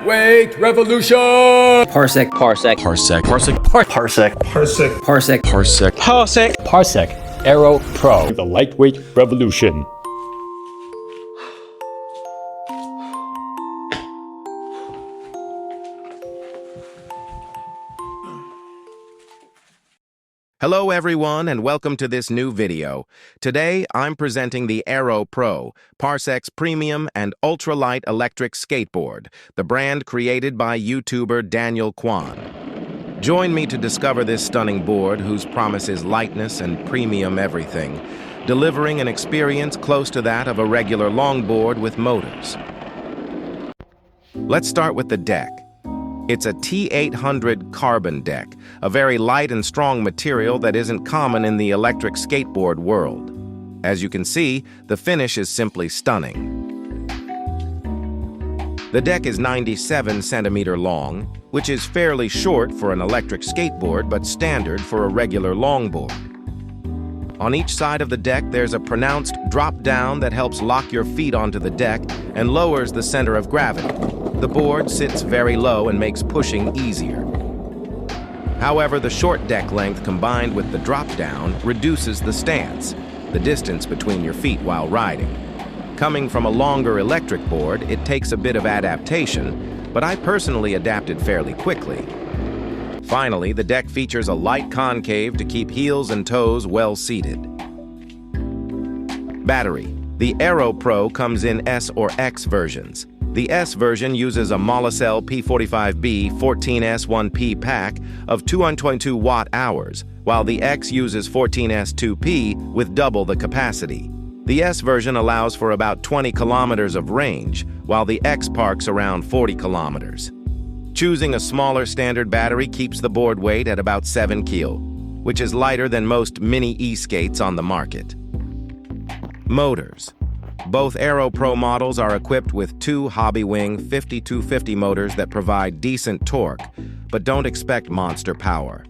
Wait, revolution! Parsec Aero Pro, the lightweight revolution. Hello everyone and welcome to this new video. Today I'm presenting the Aero Pro, Parsec's premium and ultralight electric skateboard, the brand created by YouTuber Daniel Kwan. Join me to discover this stunning board whose promise is lightness and premium everything, delivering an experience close to that of a regular longboard with motors. Let's start with the deck. It's a T800 carbon deck, a very light and strong material that isn't common in the electric skateboard world. As you can see, the finish is simply stunning. The deck is 97 centimeter long, which is fairly short for an electric skateboard but standard for a regular longboard. On each side of the deck, there's a pronounced drop-down that helps lock your feet onto the deck and lowers the center of gravity. The board sits very low and makes pushing easier. However, the short deck length combined with the drop-down reduces the stance, the distance between your feet while riding. Coming from a longer electric board, it takes a bit of adaptation, but I personally adapted fairly quickly. Finally, the deck features a light concave to keep heels and toes well seated. Battery. The Aero Pro comes in S or X versions. The S version uses a Molicel P45B 14S1P pack of 222 watt-hours, while the X uses 14S2P with double the capacity. The S version allows for about 20 kilometers of range, while the X parks around 40 kilometers. Choosing a smaller standard battery keeps the board weight at about 7 kg, which is lighter than most mini e-skates on the market. Motors. Both Aero Pro models are equipped with two Hobbywing 5250 motors that provide decent torque, but don't expect monster power.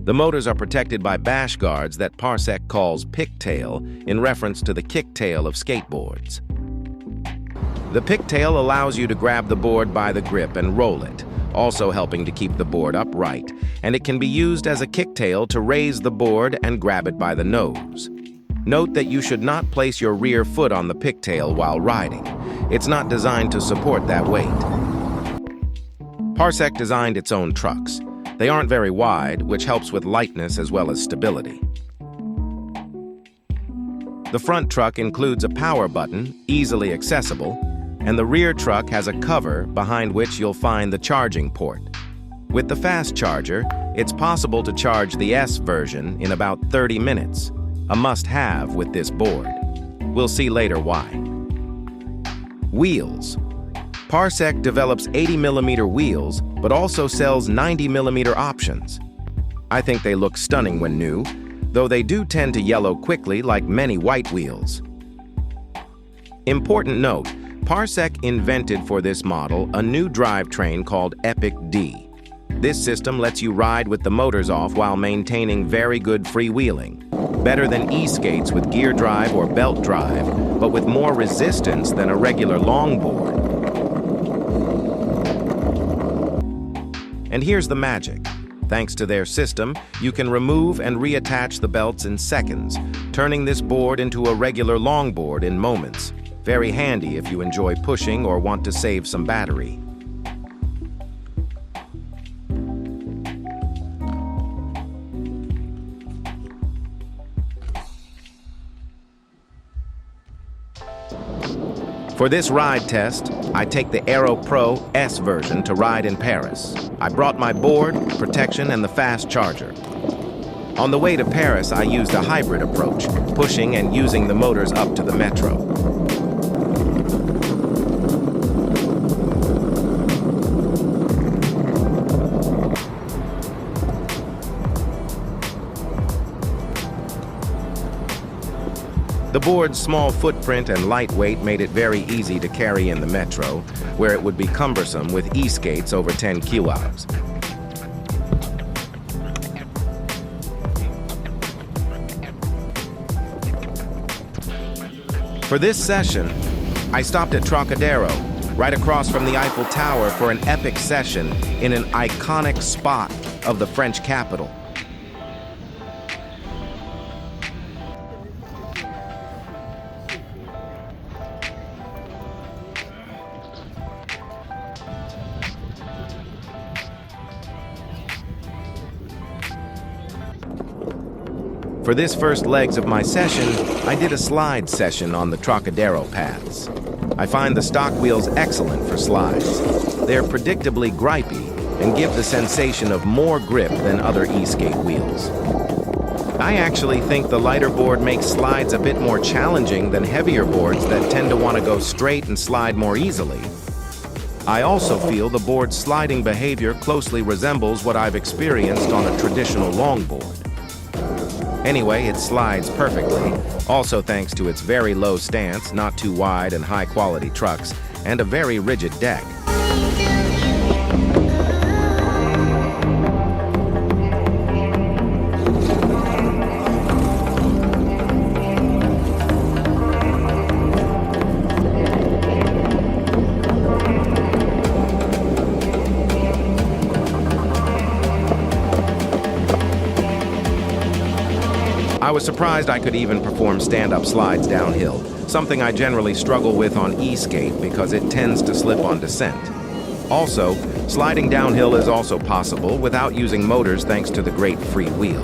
The motors are protected by bash guards that Parsec calls pigtail in reference to the kicktail of skateboards. The pigtail allows you to grab the board by the grip and roll it, also helping to keep the board upright, and it can be used as a kicktail to raise the board and grab it by the nose. Note that you should not place your rear foot on the pigtail while riding. It's not designed to support that weight. Parsec designed its own trucks. They aren't very wide, which helps with lightness as well as stability. The front truck includes a power button, easily accessible, and the rear truck has a cover behind which you'll find the charging port. With the fast charger, it's possible to charge the S version in about 30 minutes. A must-have with this board. We'll see later why. Wheels. Parsec develops 80mm wheels, but also sells 90mm options. I think they look stunning when new, though they do tend to yellow quickly like many white wheels. Important note, Parsec invented for this model a new drivetrain called Epic D. This system lets you ride with the motors off while maintaining very good freewheeling. Better than e-skates with gear drive or belt drive, but with more resistance than a regular longboard. And here's the magic. Thanks to their system, you can remove and reattach the belts in seconds, turning this board into a regular longboard in moments. Very handy if you enjoy pushing or want to save some battery. For this ride test, I take the Aero Pro S version to ride in Paris. I brought my board, protection, and the fast charger. On the way to Paris, I used a hybrid approach, pushing and using the motors up to the metro. The board's small footprint and lightweight made it very easy to carry in the metro, where it would be cumbersome with e-skates over 10 kilos. For this session, I stopped at Trocadero, right across from the Eiffel Tower, for an epic session in an iconic spot of the French capital. For this first legs of my session, I did a slide session on the Trocadero paths. I find the stock wheels excellent for slides. They're predictably gripey and give the sensation of more grip than other e-skate wheels. I actually think the lighter board makes slides a bit more challenging than heavier boards that tend to want to go straight and slide more easily. I also feel the board's sliding behavior closely resembles what I've experienced on a traditional longboard. Anyway, it slides perfectly, also thanks to its very low stance, not too wide and high-quality trucks, and a very rigid deck. I was surprised I could even perform stand-up slides downhill, something I generally struggle with on e-skate because it tends to slip on descent. Also, sliding downhill is also possible without using motors thanks to the great free wheel.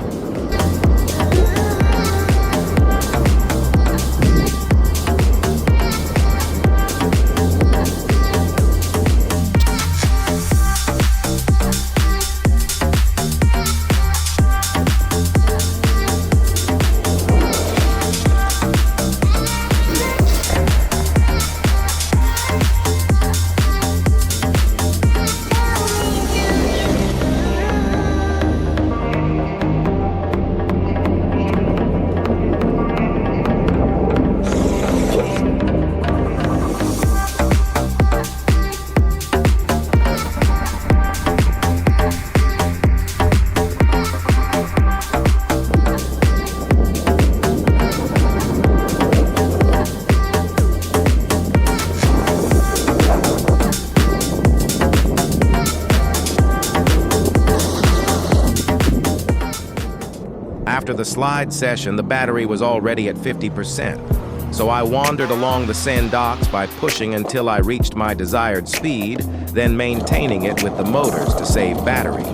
After the slide session, the battery was already at 50%, so I wandered along the sand docks by pushing until I reached my desired speed, then maintaining it with the motors to save battery.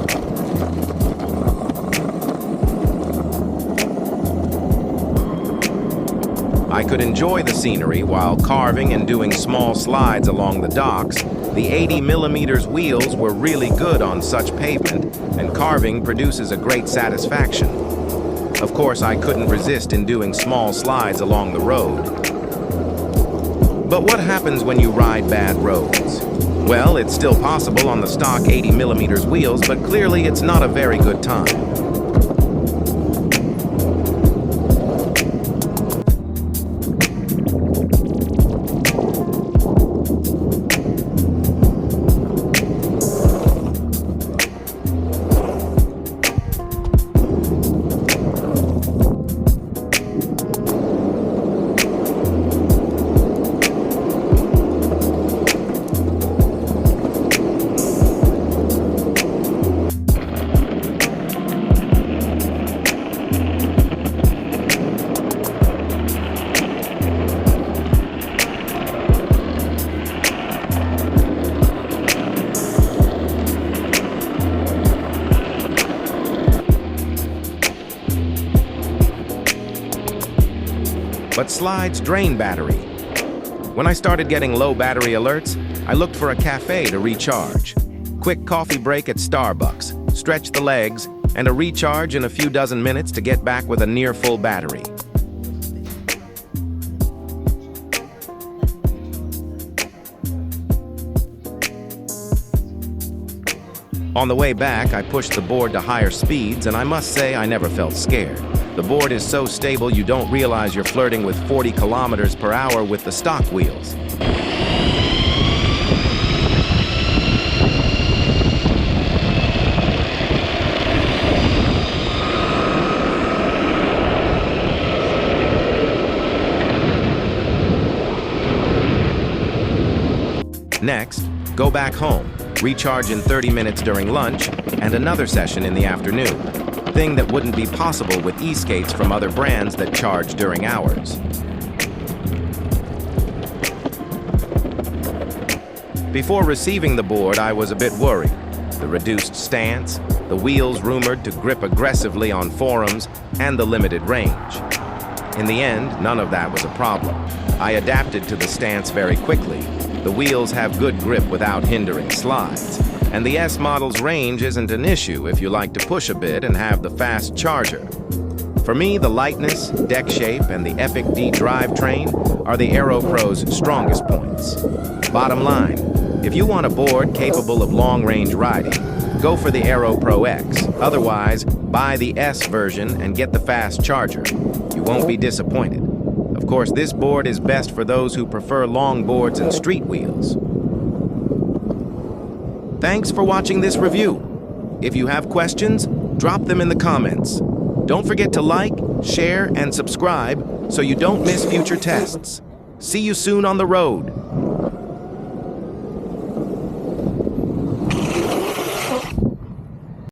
I could enjoy the scenery while carving and doing small slides along the docks. The 80mm wheels were really good on such pavement, and carving produces a great satisfaction. Of course, I couldn't resist in doing small slides along the road. But what happens when you ride bad roads? Well, it's still possible on the stock 80mm wheels, but clearly it's not a very good time. But slides drain battery. When I started getting low battery alerts, I looked for a cafe to recharge. Quick coffee break at Starbucks, stretch the legs, and a recharge in a few dozen minutes to get back with a near full battery. On the way back, I pushed the board to higher speeds, and I must say I never felt scared. The board is so stable you don't realize you're flirting with 40 kilometers per hour with the stock wheels. Next, go back home, recharge in 30 minutes during lunch, and another session in the afternoon. Thing that wouldn't be possible with e-skates from other brands that charge during hours. Before receiving the board, I was a bit worried. The reduced stance, the wheels rumored to grip aggressively on forums, and the limited range. In the end, none of that was a problem. I adapted to the stance very quickly. The wheels have good grip without hindering slides. And the S model's range isn't an issue if you like to push a bit and have the fast charger. For me, the lightness, deck shape, and the Epic D drivetrain are the Aero Pro's strongest points. Bottom line, if you want a board capable of long-range riding, go for the Aero Pro X. Otherwise, buy the S version and get the fast charger. You won't be disappointed. Of course, this board is best for those who prefer long boards and street wheels. Thanks for watching this review. If you have questions, drop them in the comments. Don't forget to like, share, and subscribe so you don't miss future tests. See you soon on the road.